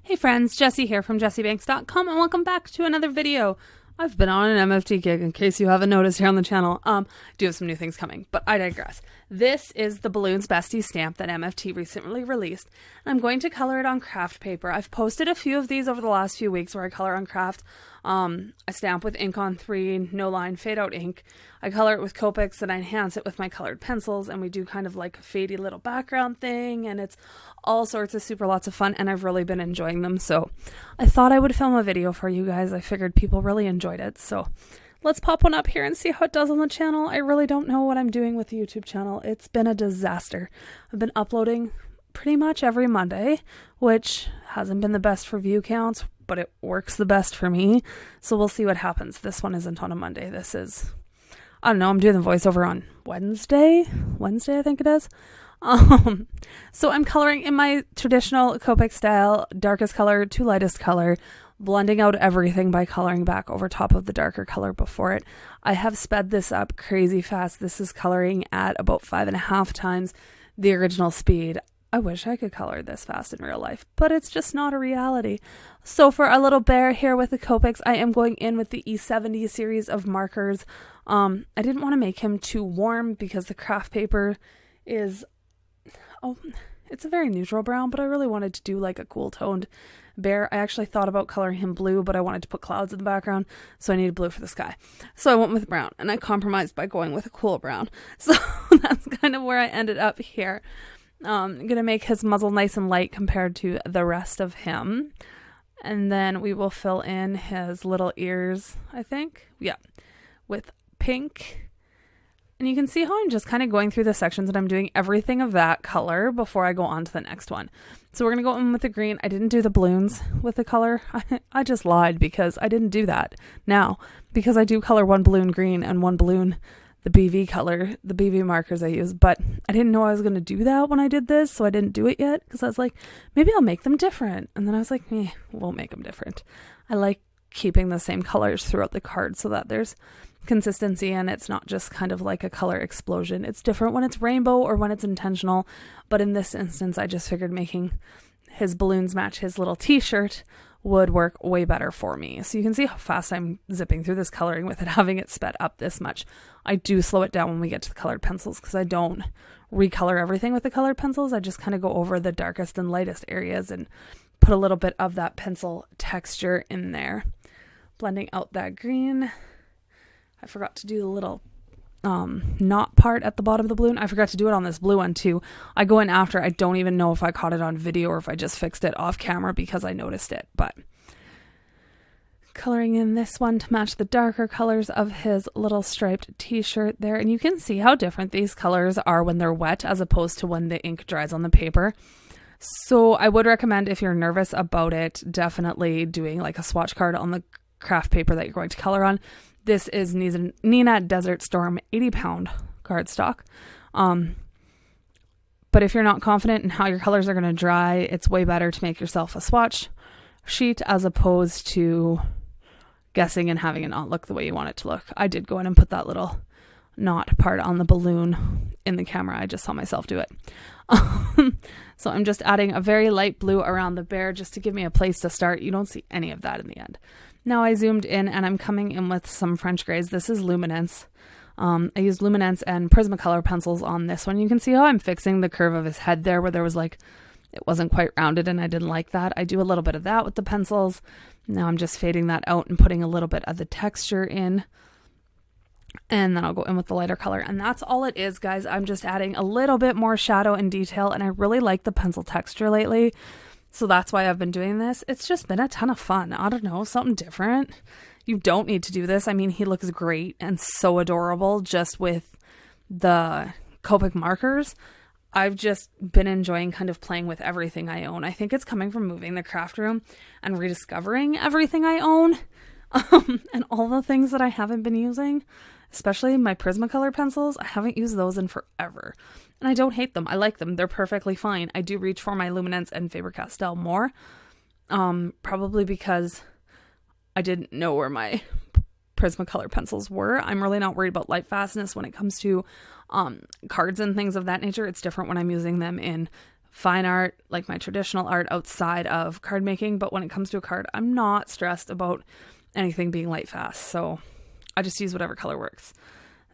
Hey friends, Jessie here from JessieBanks.com and welcome back to another video. I've been on an MFT kick in case you haven't noticed here on the channel. Do have some new things coming, but I digress. This is the Balloons Besties stamp that MFT recently released. And I'm going to color it on craft paper. I've posted a few of these over the last few weeks where I color on craft. I stamp with ink on 3, no line, fade out ink. I color it with Copics and I enhance it with my colored pencils, and we do kind of like a fadey little background thing, and it's all sorts of super lots of fun, and I've really been enjoying them. So I thought I would film a video for you guys. I figured people really enjoyed it. So let's pop one up here and see how it does on the channel. I really don't know what I'm doing with the YouTube channel. It's been a disaster. I've been uploading pretty much every Monday, which hasn't been the best for view counts, but it works the best for me. So we'll see what happens. This one isn't on a Monday. This is, I don't know, I'm doing the voiceover on Wednesday, I think it is. So I'm coloring in my traditional Copic style, darkest color to lightest color, blending out everything by coloring back over top of the darker color before it. I have sped this up crazy fast. This is coloring at about 5.5 times the original speed. I wish I could color this fast in real life, but it's just not a reality. So for a little bear here with the Copics, I am going in with the E70 series of markers. I didn't want to make him too warm because the craft paper is, it's a very neutral brown, but I really wanted to do like a cool toned bear. I actually thought about coloring him blue, but I wanted to put clouds in the background, so I needed blue for the sky. So I went with brown, and I compromised by going with a cool brown. So that's kind of where I ended up here. I'm going to make his muzzle nice and light compared to the rest of him. And then we will fill in his little ears, I think. Yeah, with pink. And you can see how I'm just kind of going through the sections and I'm doing everything of that color before I go on to the next one. So we're going to go in with the green. I didn't do the balloons with the color. I just lied because I didn't do that now, because I do color one balloon green and one balloon the BV color, the BV markers I use, but I didn't know I was going to do that when I did this, so I didn't do it yet, because I was like, maybe I'll make them different. And then I was like, won't make them different. I like keeping the same colors throughout the card so that there's consistency and it's not just kind of like a color explosion. It's different when it's rainbow or when it's intentional, but in this instance, I just figured making his balloons match his little t-shirt would work way better for me. So you can see how fast I'm zipping through this coloring with it, having it sped up this much. I do slow it down when we get to the colored pencils because I don't recolor everything with the colored pencils. I just kind of go over the darkest and lightest areas and put a little bit of that pencil texture in there. Blending out that green. I forgot to do the little knot part at the bottom of the balloon. I forgot to do it on this blue one too. I go in after. I don't even know if I caught it on video or if I just fixed it off camera because I noticed it. But coloring in this one to match the darker colors of his little striped t-shirt there. And you can see how different these colors are when they're wet as opposed to when the ink dries on the paper. So I would recommend, if you're nervous about it, definitely doing like a swatch card on the craft paper that you're going to color on. This is Nina Desert Storm 80-pound cardstock. But if you're not confident in how your colors are going to dry, it's way better to make yourself a swatch sheet as opposed to guessing and having it not look the way you want it to look. I did go in and put that little knot part on the balloon in the camera. I just saw myself do it. So I'm just adding a very light blue around the bear just to give me a place to start. You don't see any of that in the end. Now I zoomed in and I'm coming in with some French grays. This is Luminance. I used Luminance and Prismacolor pencils on this one. You can see how I'm fixing the curve of his head there where there was like, it wasn't quite rounded and I didn't like that. I do a little bit of that with the pencils. Now I'm just fading that out and putting a little bit of the texture in. And then I'll go in with the lighter color. And that's all it is, guys. I'm just adding a little bit more shadow and detail. And I really like the pencil texture lately. So that's why I've been doing this. It's just been a ton of fun. I don't know, something different. You don't need to do this. I mean, he looks great and so adorable just with the Copic markers. I've just been enjoying kind of playing with everything I own. I think it's coming from moving the craft room and rediscovering everything I own. And all the things that I haven't been using, especially my Prismacolor pencils. I haven't used those in forever. And I don't hate them. I like them. They're perfectly fine. I do reach for my Luminance and Faber-Castell more. Probably because I didn't know where my Prismacolor pencils were. I'm really not worried about light fastness when it comes to cards and things of that nature. It's different when I'm using them in fine art, like my traditional art outside of card making. But when it comes to a card, I'm not stressed about anything being light fast. So I just use whatever color works.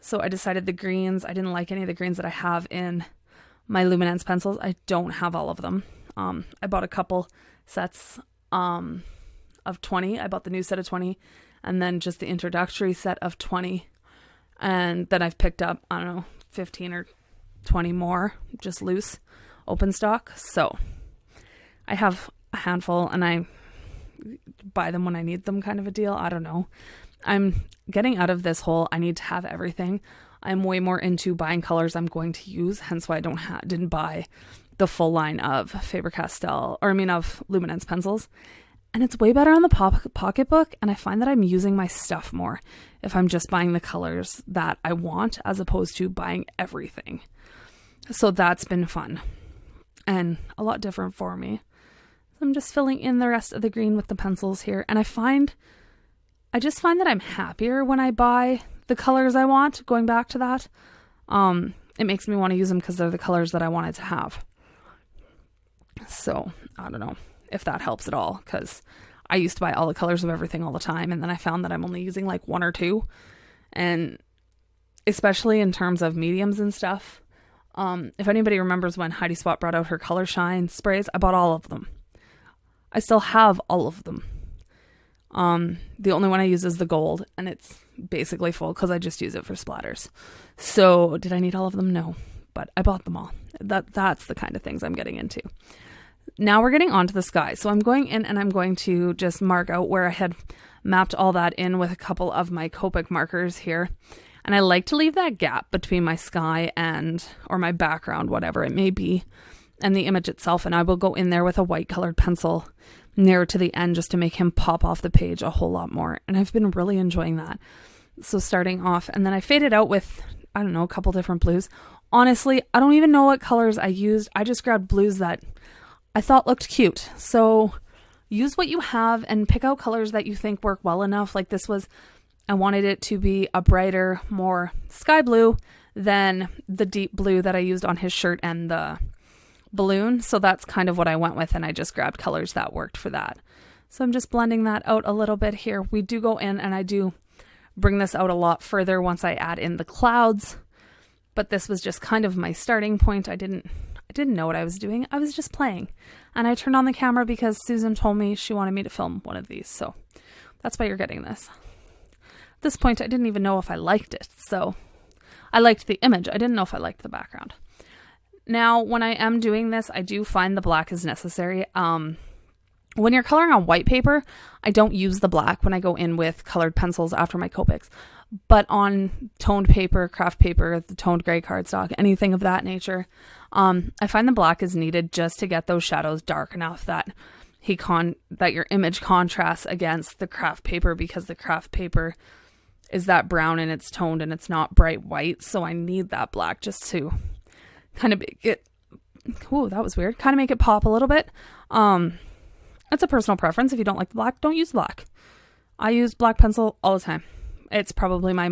So I decided the greens, I didn't like any of the greens that I have in my luminance pencils. I don't have all of them. I bought a couple sets of 20. I bought the new set of 20 and then just the introductory set of 20. And then I've picked up, I don't know, 15 or 20 more, just loose, open stock. So I have a handful and I buy them when I need them kind of a deal. I don't know. I'm getting out of this whole I need to have everything. I'm way more into buying colors I'm going to use, hence why I didn't buy the full line of Faber-Castell, of Luminance pencils. And it's way better on the pocketbook, and I find that I'm using my stuff more if I'm just buying the colors that I want as opposed to buying everything. So that's been fun and a lot different for me. So I'm just filling in the rest of the green with the pencils here, and I just find that I'm happier when I buy the colors I want, going back to that. It makes me want to use them because they're the colors that I wanted to have. So, I don't know if that helps at all, because I used to buy all the colors of everything all the time, and then I found that I'm only using like one or two. And especially in terms of mediums and stuff, if anybody remembers when Heidi Swap brought out her Color Shine sprays, I bought all of them. I still have all of them. The only one I use is the gold, and it's basically full because I just use it for splatters. So did I need all of them? No, but I bought them all. That's the kind of things I'm getting into. Now we're getting onto the sky. So I'm going in and I'm going to just mark out where I had mapped all that in with a couple of my Copic markers here. And I like to leave that gap between my sky or my background, whatever it may be, and the image itself. And I will go in there with a white colored pencil nearer to the end just to make him pop off the page a whole lot more. And I've been really enjoying that. So starting off, and then I faded out with, I don't know, a couple different blues. Honestly, I don't even know what colors I used. I just grabbed blues that I thought looked cute. So use what you have and pick out colors that you think work well enough. Like this was, I wanted it to be a brighter, more sky blue than the deep blue that I used on his shirt and the balloon. So that's kind of what I went with, and I just grabbed colors that worked for that. So I'm just blending that out a little bit here. We do go in and I do bring this out a lot further once I add in the clouds, but this was just kind of my starting point. I didn't know what I was doing. I was just playing, and I turned on the camera because Susan told me she wanted me to film one of these. So that's why you're getting this. At this point, I didn't even know if I liked it. So I liked the image. I didn't know if I liked the background. Now, when I am doing this, I do find the black is necessary. When you're coloring on white paper, I don't use the black when I go in with colored pencils after my Copics. But on toned paper, craft paper, the toned gray cardstock, anything of that nature, I find the black is needed just to get those shadows dark enough that that your image contrasts against the craft paper, because the craft paper is that brown and it's toned and it's not bright white. So I need that black just to kind of make it, that was weird, kind of make it pop a little bit. It's a personal preference. If you don't like the black, don't use black. I use black pencil all the time. It's probably my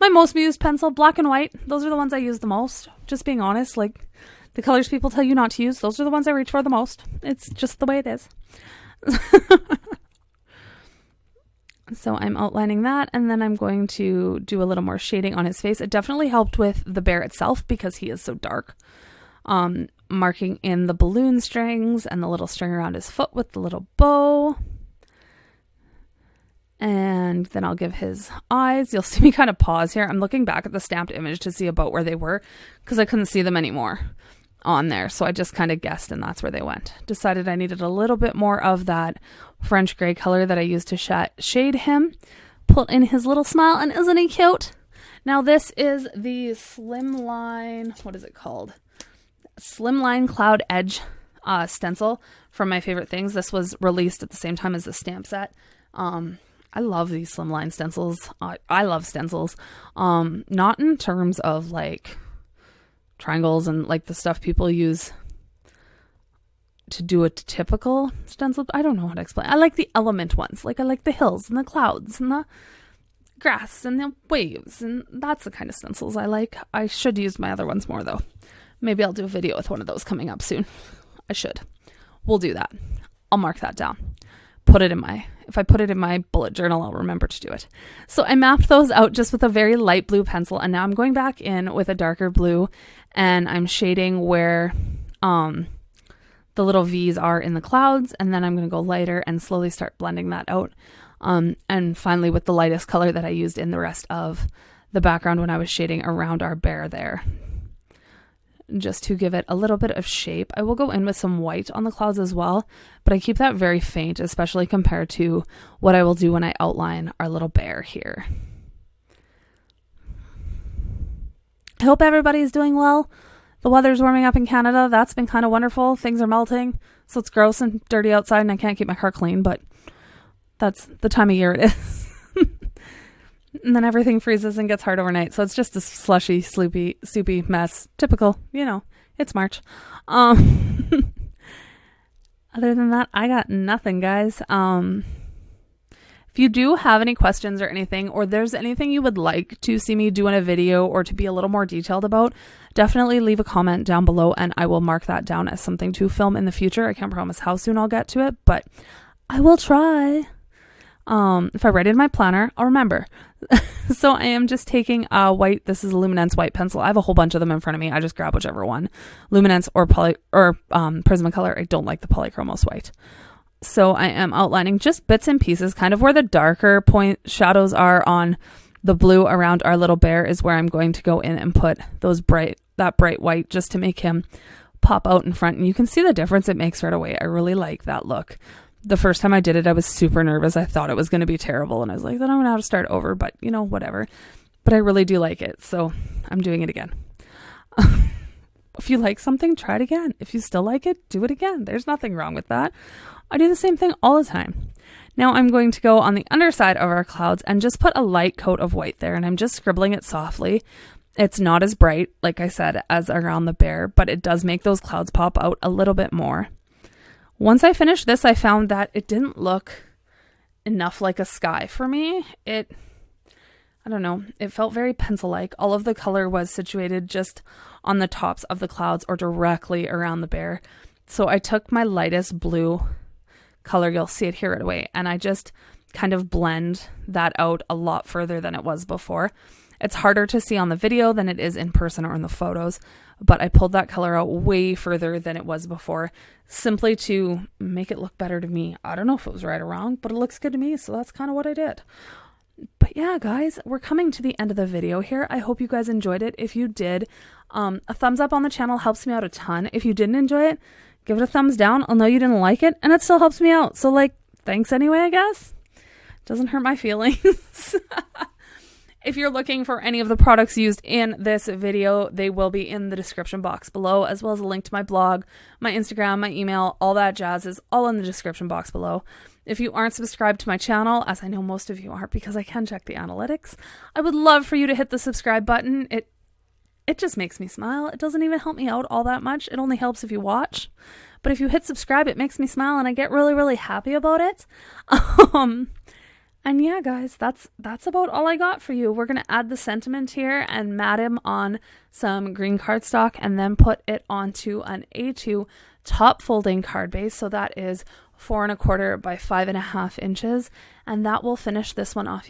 most used pencil, black and white. Those are the ones I use the most. Just being honest, like the colors people tell you not to use, those are the ones I reach for the most. It's just the way it is. So I'm outlining that, and then I'm going to do a little more shading on his face. It definitely helped with the bear itself because he is so dark. Marking in the balloon strings and the little string around his foot with the little bow. And then I'll give his eyes. You'll see me kind of pause here. I'm looking back at the stamped image to see about where they were because I couldn't see them anymore on there. So I just kind of guessed, and that's where they went. Decided I needed a little bit more of that French gray color that I used to shade him. Put in his little smile, and isn't he cute? Now this is the Slimline, what is it called? Slimline Cloud Edge stencil from My Favorite Things. This was released at the same time as the stamp set. I love these slimline stencils. I love stencils. Not in terms of like triangles and like the stuff people use to do a typical stencil. I don't know how to explain. I like the element ones. Like I like the hills and the clouds and the grass and the waves, and that's the kind of stencils I like. I should use my other ones more though. Maybe I'll do a video with one of those coming up soon. I should. We'll do that. I'll mark that down. If I put it in my bullet journal, I'll remember to do it. So I mapped those out just with a very light blue pencil, and now I'm going back in with a darker blue, and I'm shading where the little V's are in the clouds, and then I'm going to go lighter and slowly start blending that out. And finally with the lightest color that I used in the rest of the background when I was shading around our bear there, just to give it a little bit of shape. I will go in with some white on the clouds as well, but I keep that very faint, especially compared to what I will do when I outline our little bear here. I hope everybody's doing well. The weather's warming up in Canada. That's been kind of wonderful. Things are melting, so it's gross and dirty outside, and I can't keep my car clean, but that's the time of year it is. And then everything freezes and gets hard overnight. So it's just a slushy, soupy mess. Typical, it's March. Other than that, I got nothing, guys. If you do have any questions or anything, or there's anything you would like to see me do in a video or to be a little more detailed about, definitely leave a comment down below and I will mark that down as something to film in the future. I can't promise how soon I'll get to it, but I will try. If I write it in my planner, I'll remember. So I am just taking a white, this is a Luminance white pencil. I have a whole bunch of them in front of me. I just grab whichever one. Luminance or Prismacolor. I don't like the Polychromos white. So I am outlining just bits and pieces, kind of where the darker point shadows are on the blue around our little bear is where I'm going to go in and put that bright white just to make him pop out in front. And you can see the difference it makes right away. I really like that look. The first time I did it, I was super nervous. I thought it was going to be terrible. And I was like, then I'm going to have to start over, but whatever. But I really do like it. So I'm doing it again. If you like something, try it again. If you still like it, do it again. There's nothing wrong with that. I do the same thing all the time. Now I'm going to go on the underside of our clouds and just put a light coat of white there. And I'm just scribbling it softly. It's not as bright, like I said, as around the bear, but it does make those clouds pop out a little bit more. Once I finished this, I found that it didn't look enough like a sky for me. I don't know, it felt very pencil-like. All of the color was situated just on the tops of the clouds or directly around the bear. So I took my lightest blue color, you'll see it here right away, and I just kind of blend that out a lot further than it was before. It's harder to see on the video than it is in person or in the photos, but I pulled that color out way further than it was before, simply to make it look better to me. I don't know if it was right or wrong, but it looks good to me, so that's kind of what I did. But yeah, guys, we're coming to the end of the video here. I hope you guys enjoyed it. If you did, a thumbs up on the channel helps me out a ton. If you didn't enjoy it, give it a thumbs down. I'll know you didn't like it, and it still helps me out. So, thanks anyway, I guess. Doesn't hurt my feelings. If you're looking for any of the products used in this video, they will be in the description box below, as well as a link to my blog, my Instagram, my email, all that jazz is all in the description box below. If you aren't subscribed to my channel, as I know most of you aren't because I can check the analytics, I would love for you to hit the subscribe button. It just makes me smile. It doesn't even help me out all that much. It only helps if you watch. But if you hit subscribe, it makes me smile and I get really, really happy about it. And yeah, guys, that's about all I got for you. We're going to add the sentiment here and mat him on some green cardstock and then put it onto an A2 top folding card base. So that is 4 1/4 by 5 1/2 inches. And that will finish this one off.